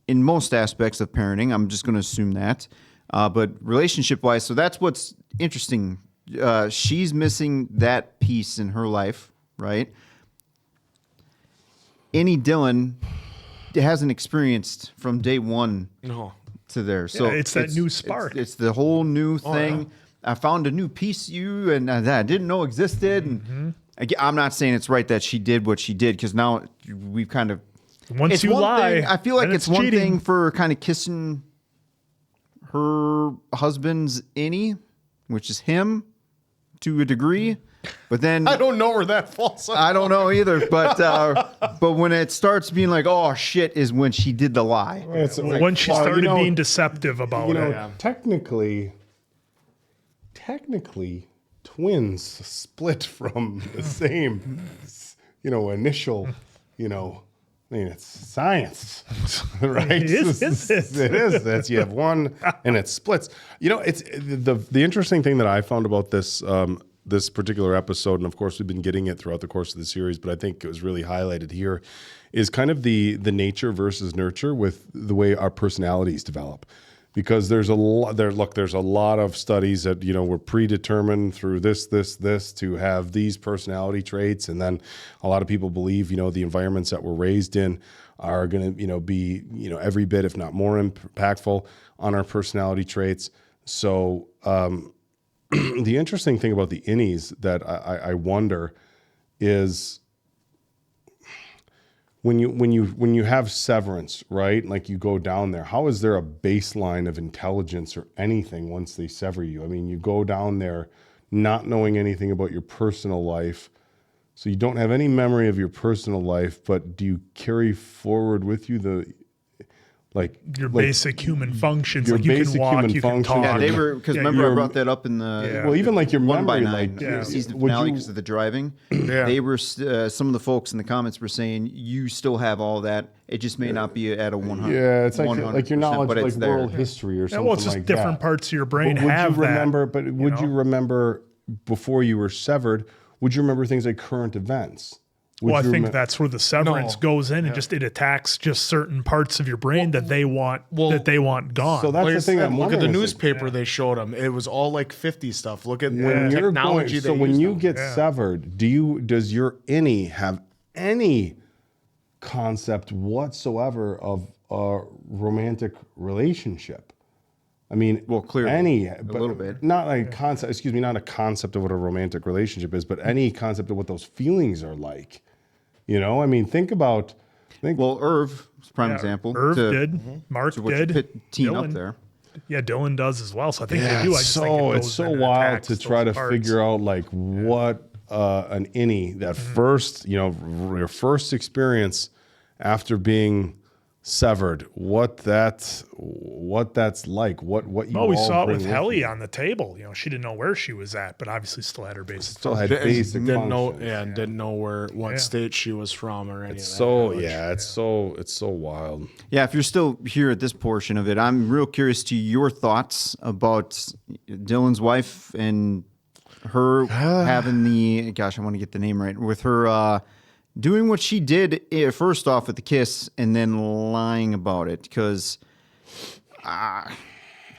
in most aspects of parenting. I'm just going to assume that. But relationship-wise, so that's what's interesting. She's missing that piece in her life, right? Innie Dylan hasn't experienced from day one to there. So it's that new spark. It's the whole new thing. I found a new piece of you and that I didn't know existed. And I'm not saying it's right that she did what she did, because now we've kind of, once you lie, I feel like it's one cheating. thing for kind of kissing her husband's innie, which is him, to a degree. But then I don't know where that falls. I don't know either. But when it starts being like, oh shit, is when she did the lie. When she started being deceptive about it. Technically, twins split from the same, initial, I mean, it's science, right? It is. It is. That's, you have one and it splits. It's the interesting thing that I found about this this particular episode, and of course we've been getting it throughout the course of the series, but I think it was really highlighted here, is kind of the nature versus nurture with the way our personalities develop. Because there's a lot of studies that, were predetermined through this to have these personality traits. And then a lot of people believe, the environments that we're raised in are going to, be, every bit, if not more impactful on our personality traits. So the interesting thing about the innies that I wonder is, when you have Severance, right? Like you go down there, how is there a baseline of intelligence or anything once they sever you? I mean, you go down there not knowing anything about your personal life. So you don't have any memory of your personal life, but do you carry forward with you like your basic human functions. Your Like you basic can walk, human you can function. talk. Yeah, they were because remember I brought that up in the well, even like your 1 by memory, 9 like season would finale you- because of the driving. Yeah. They were some of the folks in the comments were saying you still have all that. It just may not be at a 100. Yeah, it's like 100%, your knowledge, but like it's there. world history or something well, it's just like different that. parts of your brain But would have you remember? that. But would you remember before you were severed? Would you remember things like current events? Would Well, I you think remem- that's where the severance goes in, and just it attacks just certain parts of your brain that they want gone. So that's Like I the thing. said, I'm look at the wondering is, like, newspaper they showed them. It was all like 50 stuff. Look at when the you're technology. going, so when you get severed, does your innie have any concept whatsoever of a romantic relationship? I mean, well, clearly a little bit. Not a concept. Excuse me, not a concept of what a romantic relationship is, but any concept of what those feelings are like. You know, I mean, think about. Well, Irv, prime example. Irv did. Mark to what you did. team up Dylan. there. Yeah, Dylan does as well. So I think they do. I just think it's so wild to try to figure out like what an innie that first, your first experience after being severed, what that's like, what you. Well, we all saw it bring with with Helly you. on the table. You know, she didn't know where she was at, but obviously still had her basic. Still had functions. basic didn't know, functions. and didn't know what Yeah. state she was from or any It's of that. so knowledge. it's so wild. Yeah, if you're still here at this portion of it, I'm real curious to your thoughts about Dylan's wife and her having the I want to get the name right with her doing what she did first off with the kiss and then lying about it because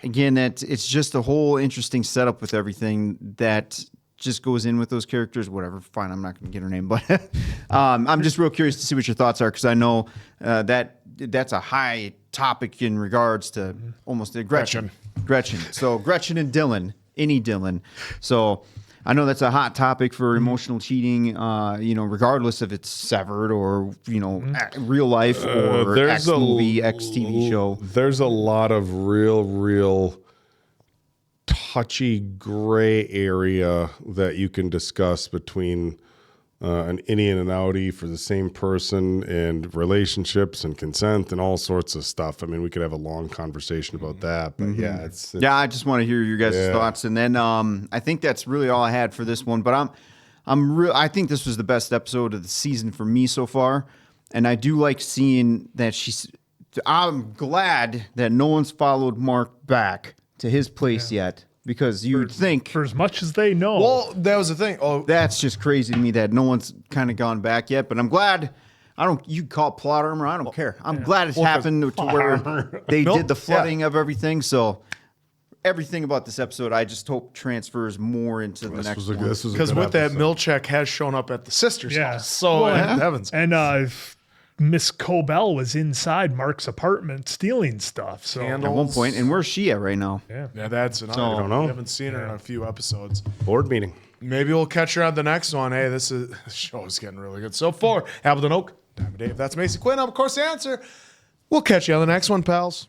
again it's just a whole interesting setup with everything that just goes in with those characters. Whatever, fine, I'm not going to get her name, but I'm just real curious to see what your thoughts are because I know that's a high topic in regards to almost Gretchen. So Gretchen and Dylan, Dylan. So I know that's a hot topic for emotional cheating. Regardless if it's severed or real life or X movie, X TV show. There's a lot of real touchy gray area that you can discuss between an innie and an outie for the same person and relationships and consent and all sorts of stuff. I mean, we could have a long conversation about that, but yeah, it's I just want to hear your guys' thoughts, and then I think that's really all I had for this one. But I think this was the best episode of the season for me so far, and I do like seeing that I'm glad that no one's followed Mark back to his place yet. Because you would think for as much as they know. Well, that was the thing. Oh, that's just crazy to me that no one's kind of gone back yet. But I'm glad. You call it plot armor. I don't care. I'm glad it's happened to where they did the flooding of everything. So everything about this episode, I just hope transfers more into the next one. Because with that, Milchek has shown up at the sister's house. So heavens. And Miss Cobell was inside Mark's apartment stealing stuff. So at one point, and where's she at right now? Yeah, that's another. So- I don't know. I haven't seen her in a few episodes. Board meeting. Maybe we'll catch her on the next one. Hey, this show is getting really good. So for Appleton Oak, Diamond Dave, that's Mason Quinn. I'm of course the answer. We'll catch you on the next one, pals.